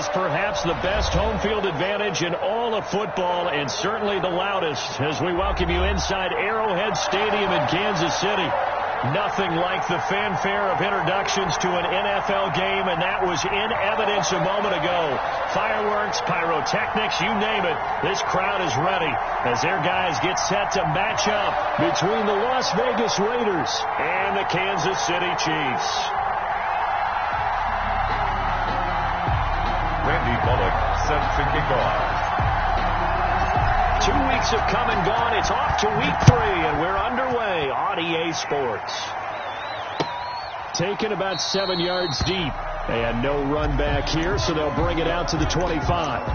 is perhaps the best home field advantage in all of football, and certainly the loudest, as we welcome you inside Arrowhead Stadium in Kansas City. Nothing like the fanfare of introductions to an NFL game, and that was in evidence a moment ago. Fireworks, pyrotechnics, you name it. This crowd is ready as their guys get set to match up between the Las Vegas Raiders and the Kansas City Chiefs. Randy Bullock set to kick off. 2 weeks have come and gone. It's off to week 3, and we're underway on EA Sports. Taken about 7 yards deep, and no run back here, so they'll bring it out to the 25.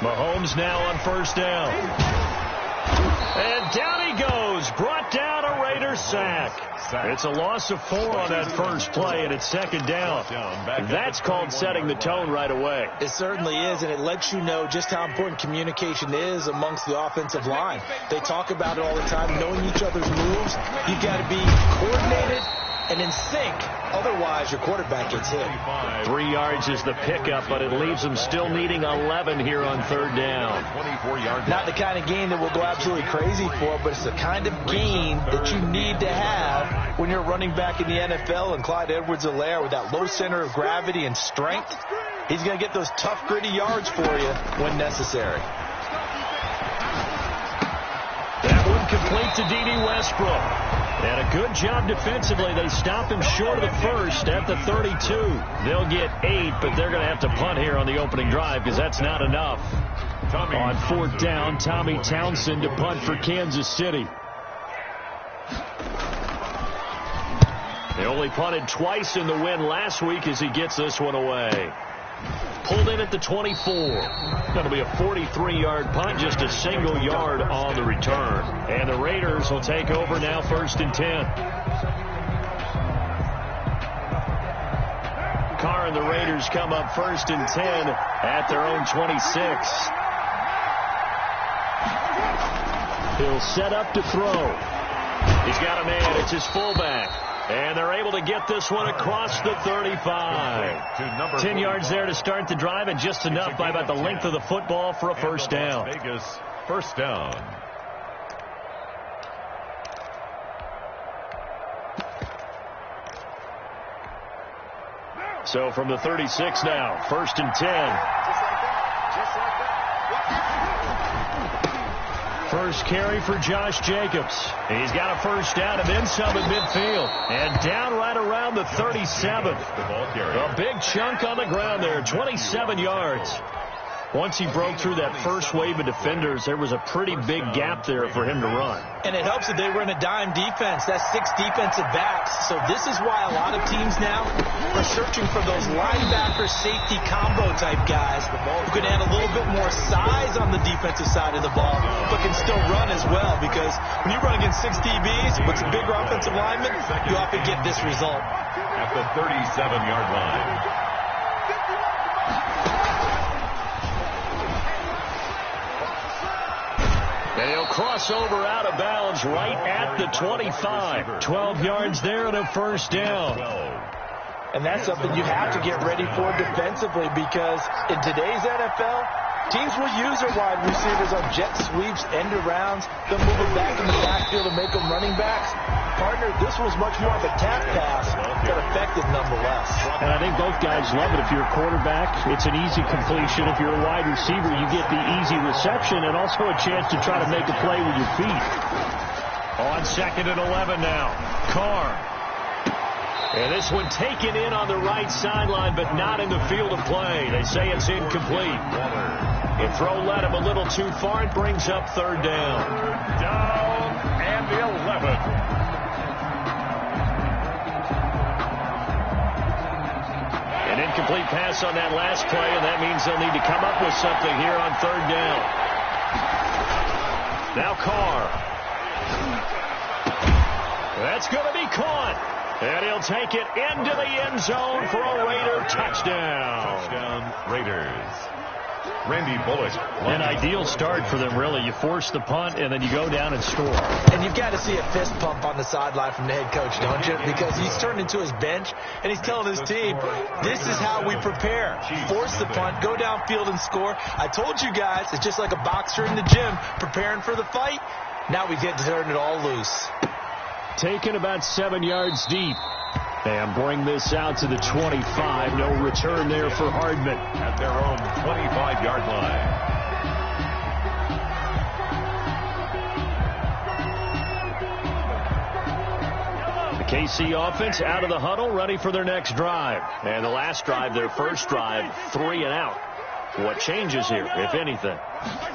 Mahomes now on first down. And down he goes. Brought down a Raiders sack. It's a loss of 4 on that first play, and it's second down. That's called setting the tone right away. It certainly is, and it lets you know just how important communication is amongst the offensive line. They talk about it all the time, knowing each other's moves. You've got to be coordinated and in sync. Otherwise, your quarterback gets hit. 3 yards is the pickup, but it leaves them still needing 11 here on third down. Not the kind of game that we'll go absolutely crazy for, but it's the kind of game that you need to have when you're running back in the NFL. And Clyde Edwards-Helaire, with that low center of gravity and strength, he's going to get those tough, gritty yards for you when necessary. That one complete to D.D. Westbrook. And a good job defensively. They stop him short of the first at the 32. They'll get 8, but they're going to have to punt here on the opening drive because that's not enough. On fourth down, Tommy Townsend to punt for Kansas City. They only punted twice in the win last week as he gets this one away. Pulled in at the 24. That'll be a 43-yard punt, just a single yard on the return. And the Raiders will take over now, 1st and 10. Carr and the Raiders come up 1st and 10 at their own 26. He'll set up to throw. He's got a man. It's his fullback. And they're able to get this one across the 35. 10 yards there to start the drive, and just enough by about the length of the football for a first down. Vegas first down. So from the 36 now, 1st and 10. First carry for Josh Jacobs. He's got a first down and then some at midfield. And down right around the 37. A big chunk on the ground there, 27 yards. Once he broke through that first wave of defenders, there was a pretty big gap there for him to run. And it helps that they were in a dime defense. That's 6 defensive backs. So this is why a lot of teams now are searching for those linebacker safety combo type guys who can add a little bit more size on the defensive side of the ball, but can still run as well. Because when you run against 6 DBs with some bigger offensive linemen, you often get this result. At the 37-yard line. And he'll cross over out of bounds right at the 25. 12 yards there and a first down. And that's something you have to get ready for defensively, because in today's NFL, teams will use their wide receivers on jet sweeps, end arounds. They'll move them back in the backfield and make them running backs. Partner, this was much more of a tap pass, but effective nonetheless. And I think both guys love it. If you're a quarterback, it's an easy completion. If you're a wide receiver, you get the easy reception and also a chance to try to make a play with your feet. On 2nd and 11 now, Carr. And this one taken in on the right sideline, but not in the field of play. They say it's incomplete. The throw led him a little too far. It brings up 3rd down. Down and the 11. An incomplete pass on that last play, and that means they'll need to come up with something here on 3rd down. Now Carr. That's going to be caught. And he'll take it into the end zone for a Raider touchdown. Touchdown, Raiders. Randy Bullock. An ideal start for them, really. You force the punt, and then you go down and score. And you've got to see a fist pump on the sideline from the head coach, don't you? Because he's turned into his bench, and he's telling his team, this is how we prepare. Force the punt, go downfield and score. I told you guys, it's just like a boxer in the gym preparing for the fight. Now we get to turn it all loose. Taken about 7 yards deep. And bring this out to the 25. No return there for Hardman. At their own 25-yard line. The KC offense out of the huddle, ready for their next drive. And the last drive, their first drive, 3 and out. What changes here, if anything?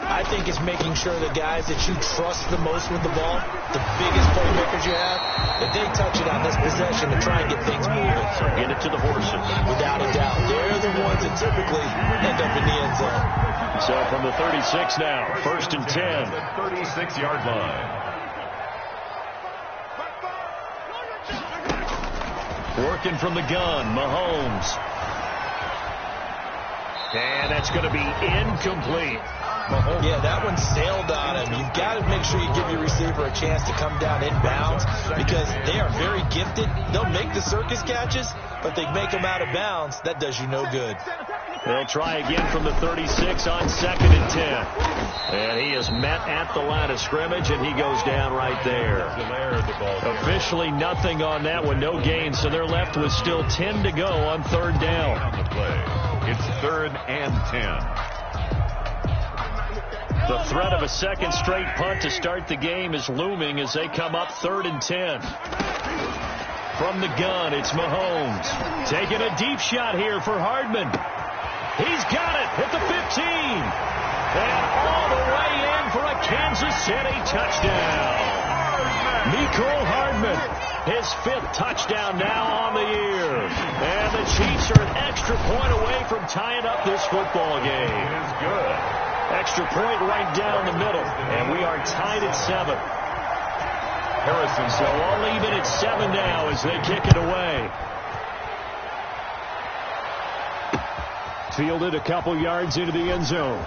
I think it's making sure the guys that you trust the most with the ball, the biggest playmakers you have, that they touch it on this possession to try and get things moving. So get it to the horses. Without a doubt. They're the ones that typically end up in the end zone. So from the 36 now, 1st and 10. The 36-yard line. Working from the gun, Mahomes. And that's going to be incomplete. Yeah, that one sailed on him. You've got to make sure you give your receiver a chance to come down inbounds, because they are very gifted. They'll make the circus catches, but they make them out of bounds. That does you no good. They'll try again from the 36 on 2nd and 10. And he is met at the line of scrimmage, and he goes down right there. Officially nothing on that one, no gain, so they're left with still 10 to go on 3rd down. On the play. It's 3rd and 10. The threat of a second straight punt to start the game is looming as they come up 3rd and 10. From the gun, it's Mahomes. Taking a deep shot here for Hardman. He's got it at the 15. And all the way in for a Kansas City touchdown. Mecole Hardman, his 5th touchdown now on the year. And the Chiefs are an extra point away from tying up this football game. It is good. Extra point right down the middle. And we are tied at 7. Harrison. So all even at 7 now as they kick it away. Fielded a couple yards into the end zone.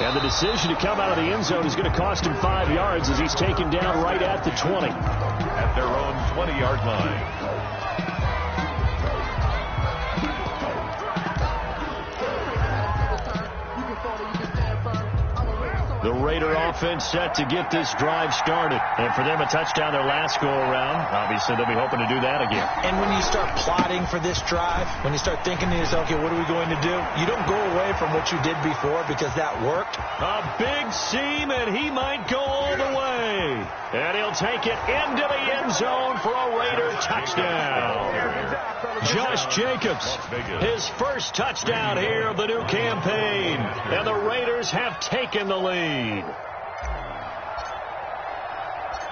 And the decision to come out of the end zone is going to cost him 5 yards as he's taken down right at the 20. At their own 20-yard line. The Raider offense set to get this drive started. And for them, a touchdown their last go-around. Obviously, they'll be hoping to do that again. And when you start plotting for this drive, when you start thinking to yourself, okay, what are we going to do? You don't go away from what you did before because that worked. A big seam, and he might go all the way. And he'll take it into the end zone for a Raider touchdown. Josh Jacobs, his first touchdown here of the new campaign. And the Raiders have taken the lead.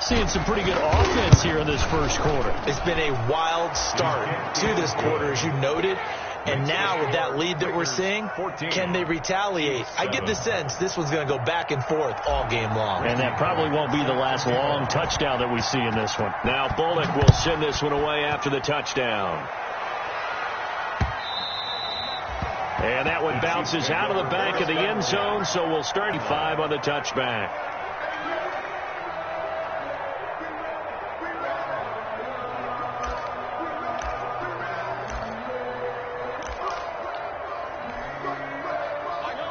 Seeing some pretty good offense here in this first quarter. It's been a wild start to this quarter, as you noted. And now with that lead that we're seeing, can they retaliate? I get the sense this one's going to go back and forth all game long. And that probably won't be the last long touchdown that we see in this one. Now Bullock will send this one away after the touchdown. And that one bounces out of the back of the end zone, so we'll start 5 on the touchback.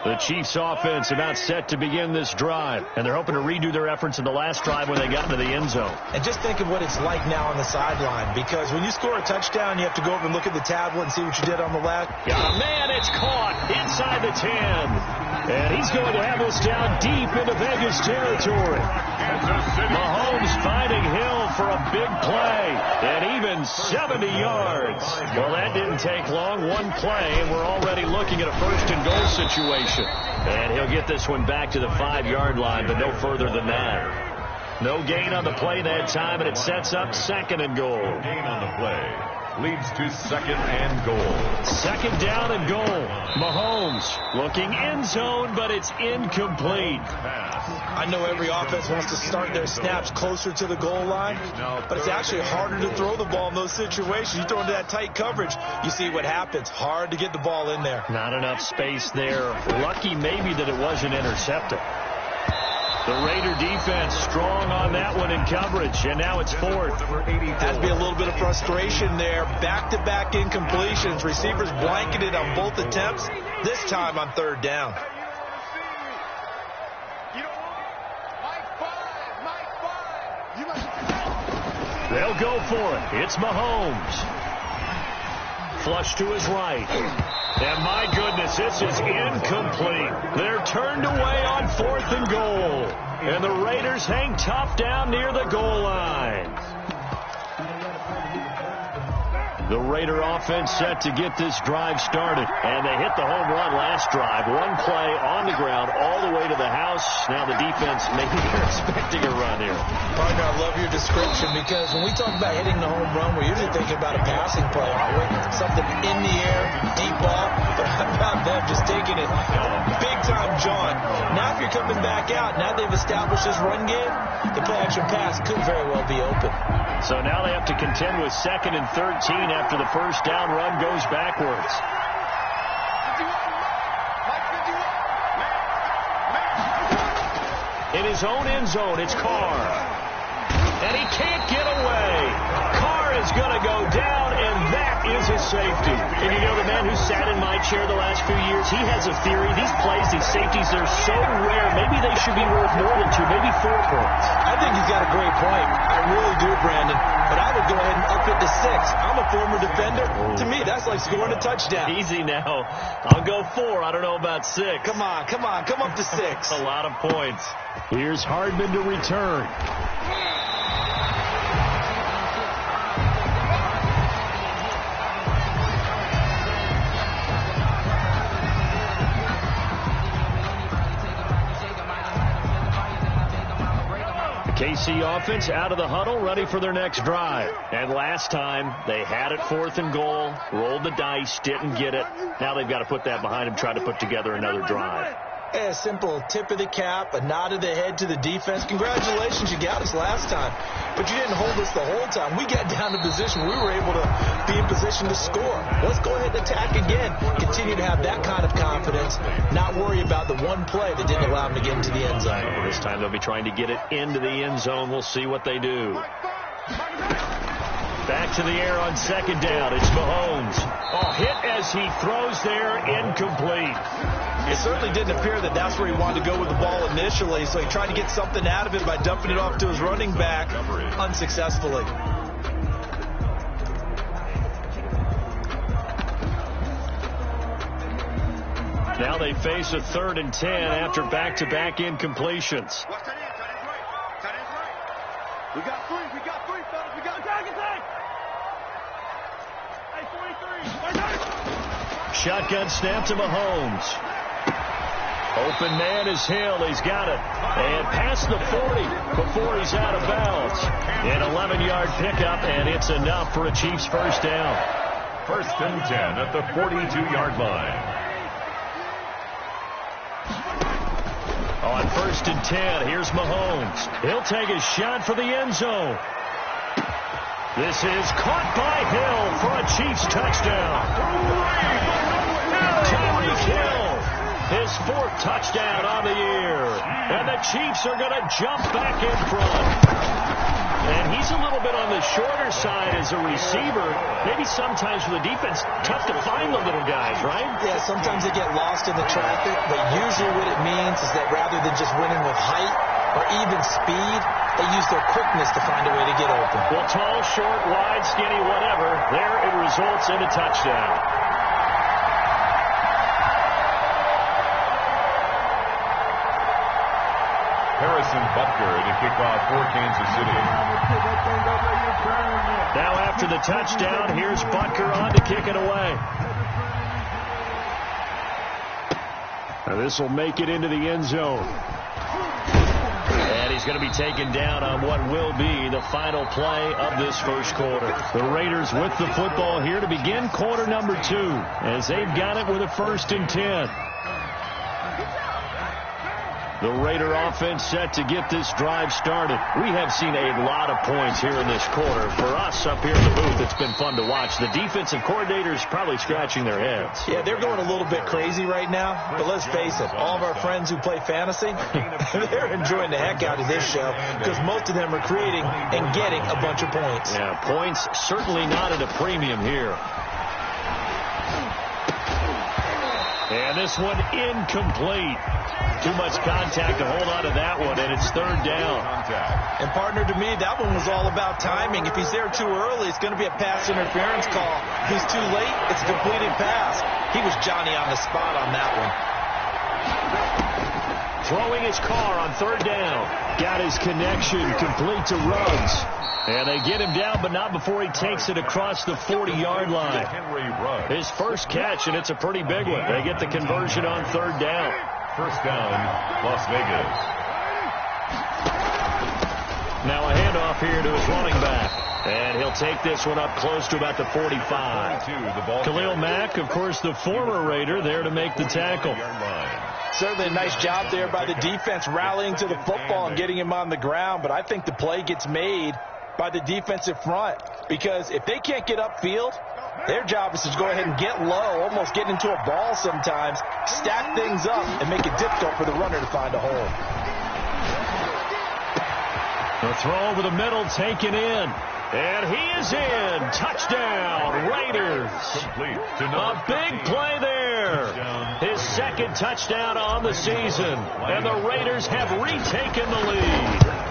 The Chiefs offense about set to begin this drive, and they're hoping to redo their efforts in the last drive when they got into the end zone. And just think of what it's like now on the sideline, because when you score a touchdown, you have to go over and look at the tablet and see what you did on the left. Got a man, it's caught inside the 10. And he's going to have this down deep into Vegas territory. Mahomes finding Hill for a big play, and even 70 yards. Well, that didn't take long. One play, and we're already looking at a first-and-goal situation. And he'll get this one back to the 5-yard line, but no further than that. No gain on the play that time, and it sets up 2nd and goal. Gain on the play leads to 2nd and goal. 2nd down and goal. Mahomes looking end zone, but it's incomplete. I know every offense wants to start their snaps closer to the goal line, but it's actually harder to throw the ball in those situations. You throw into that tight coverage, you see what happens. Hard to get the ball in there. Not enough space there. Lucky maybe that it wasn't intercepted. The Raider defense strong on that one in coverage, and now it's 4th. Has to be a little bit of frustration there. Back-to-back incompletions. Receivers blanketed on both attempts, this time on 3rd down. They'll go for it. It's Mahomes. Flush to his right. And my goodness, this is incomplete. They're turned away on 4th and goal. And the Raiders hang tough down near the goal line. The Raider offense set to get this drive started. And they hit the home run last drive. One play on the ground all the way to the house. Now the defense maybe they're expecting a run here. Partner, I love your description, because when we talk about hitting the home run, we're usually thinking about a passing play, aren't we? Something in the air, deep ball. But how about them just taking it big time, John? Now if you're coming back out, now they've established this run game, the play action pass could very well be open. So now they have to contend with 2nd and 13 after the first down run goes backwards. In his own end zone, it's Carr. And he can't get away. Carr is going to go down, and that is a safety. And you know, the man who sat in my chair the last few years, he has a theory. These plays, these safeties, they're so rare. Maybe they should be worth more than 2, maybe 4 points. I think he's got a great point. I really do, Brandon. But I would go ahead and up it to 6. I'm a former defender. To me, that's like scoring a touchdown. Easy now. I'll go 4. I don't know about 6. Come on. Come up to 6. A lot of points. Here's Hardman to return. KC offense out of the huddle, ready for their next drive. And last time, they had it 4th and goal, rolled the dice, didn't get it. Now they've got to put that behind them, try to put together another drive. A simple tip of the cap, a nod of the head to the defense. Congratulations, you got us last time. But you didn't hold us the whole time. We got down to position. We were able to be in position to score. Let's go ahead and attack again. Continue to have that kind of confidence. Not worry about the one play that didn't allow them to get into the end zone. Well, this time they'll be trying to get it into the end zone. We'll see what they do. Back to the air on 2nd down. It's Mahomes. Oh, hit as he throws there, incomplete. It certainly didn't appear that that's where he wanted to go with the ball initially, so he tried to get something out of it by dumping it off to his running back unsuccessfully. Now they face a 3rd and 10 after back-to-back incompletions. We got three, fellas. We got attack. Hey, 43. Shotgun snap to Mahomes. Open man is Hill. He's got it. And past the 40 before he's out of bounds. An 11-yard pickup, and it's enough for a Chiefs first down. 1st and 10 at the 42-yard line. On 1st and 10, here's Mahomes. He'll take a shot for the end zone. This is caught by Hill for a Chiefs touchdown. Tyreek Hill, his 4th touchdown on the year. And the Chiefs are going to jump back in front. And he's a little bit on the shorter side as a receiver. Maybe sometimes for the defense, tough to find the little guys, right? Yeah, sometimes they get lost in the traffic, but usually what it means is that rather than just winning with height or even speed, they use their quickness to find a way to get open. Well, tall, short, wide, skinny, whatever, there it results in a touchdown. Harrison Butker to kick off for Kansas City. Now after the touchdown, here's Butker on to kick it away. Now this will make it into the end zone. And he's going to be taken down on what will be the final play of this first quarter. The Raiders with the football here to begin quarter number 2 as they've got it with a 1st and 10. The Raider offense set to get this drive started. We have seen a lot of points here in this quarter. For us up here in the booth, it's been fun to watch. The defensive coordinators probably scratching their heads. Yeah, they're going a little bit crazy right now. But let's face it, all of our friends who play fantasy, they're enjoying the heck out of this show because most of them are creating and getting a bunch of points. Yeah, points certainly not at a premium here. And this one incomplete. Too much contact to hold on to that one, and it's 3rd down. And, partner, to me, that one was all about timing. If he's there too early, it's going to be a pass interference call. If he's too late, it's a completed pass. He was Johnny on the spot on that one. Throwing his car on 3rd down. Got his connection complete to Ruggs. And they get him down, but not before he takes it across the 40-yard line. His first catch, and it's a pretty big one. They get the conversion on 3rd down. 1st down, Las Vegas. Now a handoff here to his running back. And he'll take this one up close to about the 45. Khalil Mack, of course, the former Raider, there to make the tackle. Certainly a nice job there by the defense rallying to the football and getting him on the ground. But I think the play gets made by the defensive front because if they can't get upfield, their job is to go ahead and get low, almost get into a ball sometimes, stack things up, and make it difficult for the runner to find a hole. The throw over the middle taken in. And he is in. Touchdown, Raiders. A big play there. His 2nd touchdown on the season. And the Raiders have retaken the lead.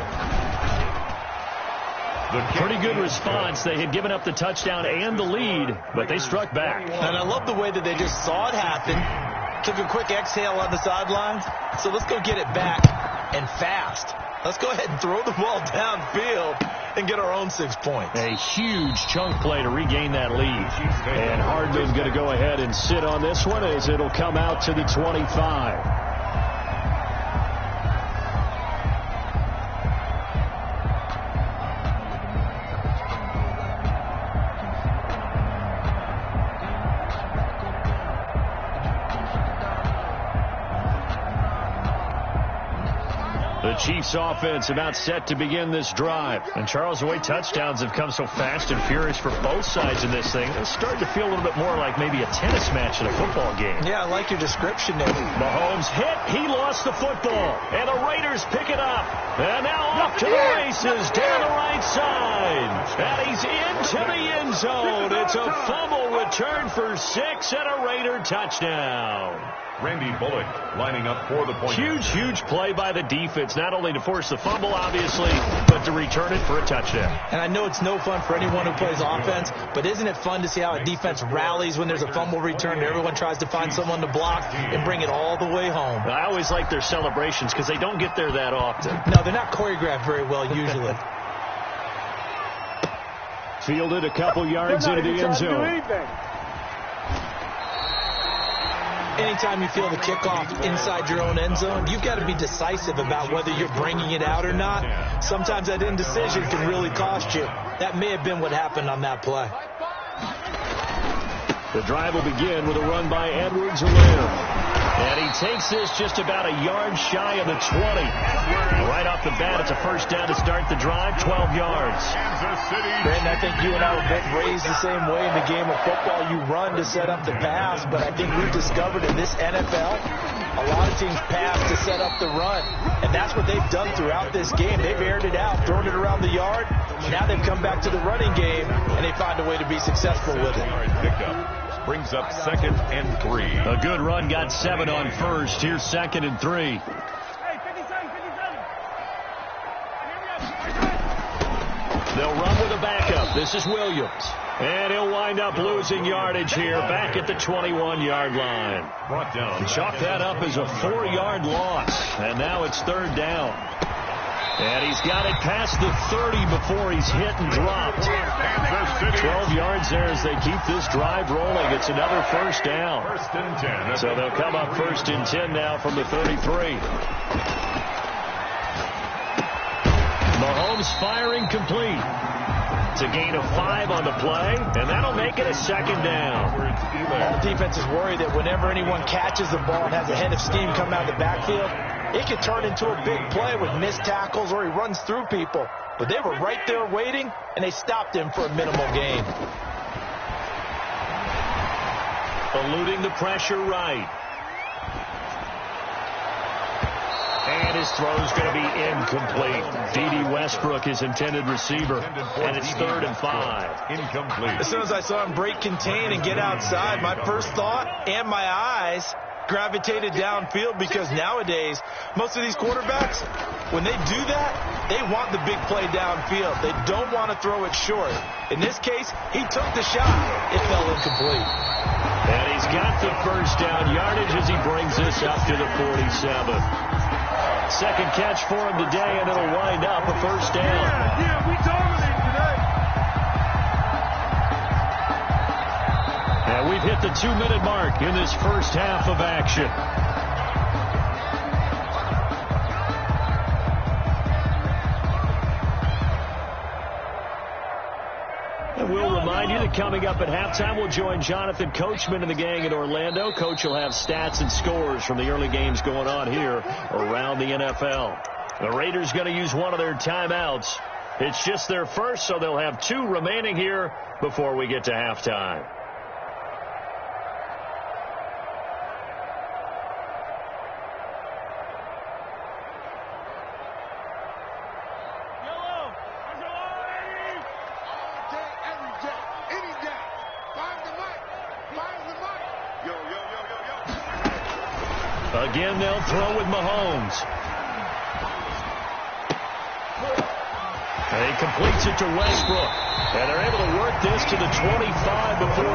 Pretty good response. They had given up the touchdown and the lead, but they struck back. And I love the way that they just saw it happen, took a quick exhale on the sidelines. So let's go get it back and fast. Let's go ahead and throw the ball downfield and get our own 6 points. A huge chunk play to regain that lead. And Hardman's going to go ahead and sit on this one as it'll come out to the 25. The Chiefs offense about set to begin this drive. And Charles, the way touchdowns have come so fast and furious for both sides in this thing, it's starting to feel a little bit more like maybe a tennis match in a football game. Yeah, I like your description there. Mahomes hit. He lost the football. And the Raiders pick it up. And now off to the races down the right side. And he's into the end zone. It's a fumble return for 6 and a Raider touchdown. Randy Bullock lining up for the point. Huge play by the defense, not only to force the fumble, obviously, but to return it for a touchdown. And I know it's no fun for anyone who plays offense, but isn't it fun to see how a defense rallies when there's a fumble return and everyone tries to find someone to block and bring it all the way home? I always like their celebrations because they don't get there that often. No, they're not choreographed very well usually. Fielded a couple yards into the end zone. Anytime you feel the kickoff inside your own end zone, you've got to be decisive about whether you're bringing it out or not. Sometimes that indecision can really cost you. That may have been what happened on that play. The drive will begin with a run by Edwards-Helaire. And he takes this just about a yard shy of the 20. Right off the bat, it's a first down to start the drive, 12 yards. Brandon, I think you and I were both raised the same way in the game of football. You run to set up the pass, but I think we've discovered in this NFL, a lot of teams pass to set up the run. And that's what they've done throughout this game. They've aired it out, thrown it around the yard. Now they've come back to the running game, and they find a way to be successful with it. Brings up 2nd and 3. A good run got 7 on first. Here's 2nd and 3. They'll run with a backup. This is Williams. And he'll wind up losing yardage here back at the 21-yard line. Brought down. Chalk that up as a 4-yard loss. And now it's 3rd down. And he's got it past the 30 before he's hit and dropped. 12 yards there as they keep this drive rolling. It's another first down. 1st and 10. So they'll come up 1st and 10 now from the 33. Mahomes firing complete. It's a gain of 5 on the play, and that'll make it a 2nd down. All defenses worry that whenever anyone catches the ball and has a head of steam coming out of the backfield, it could turn into a big play with missed tackles or he runs through people. But they were right there waiting, and they stopped him for a minimal gain. Eluding the pressure right. And his throw's going to be incomplete. D.D. Westbrook, his intended receiver. And it's 3rd and 5. Incomplete. As soon as I saw him break contain and get outside, my first thought and my eyes gravitated downfield, because nowadays, most of these quarterbacks, when they do that, they want the big play downfield. They don't want to throw it short. In this case, he took the shot. It fell incomplete. And he's got the first down yardage as he brings this up to the 47. Second catch for him today, and it'll wind up a first down. Yeah, we dominated today. And we've hit the 2-minute mark in this first half of action. And we'll remind you that coming up at halftime, we'll join Jonathan Coachman and the gang in Orlando. Coach will have stats and scores from the early games going on here around the NFL. The Raiders going to use one of their timeouts. It's just their first, so they'll have 2 remaining here before we get to halftime. Again, they'll throw with Mahomes. And he completes it to Westbrook. And they're able to work this to the 25 before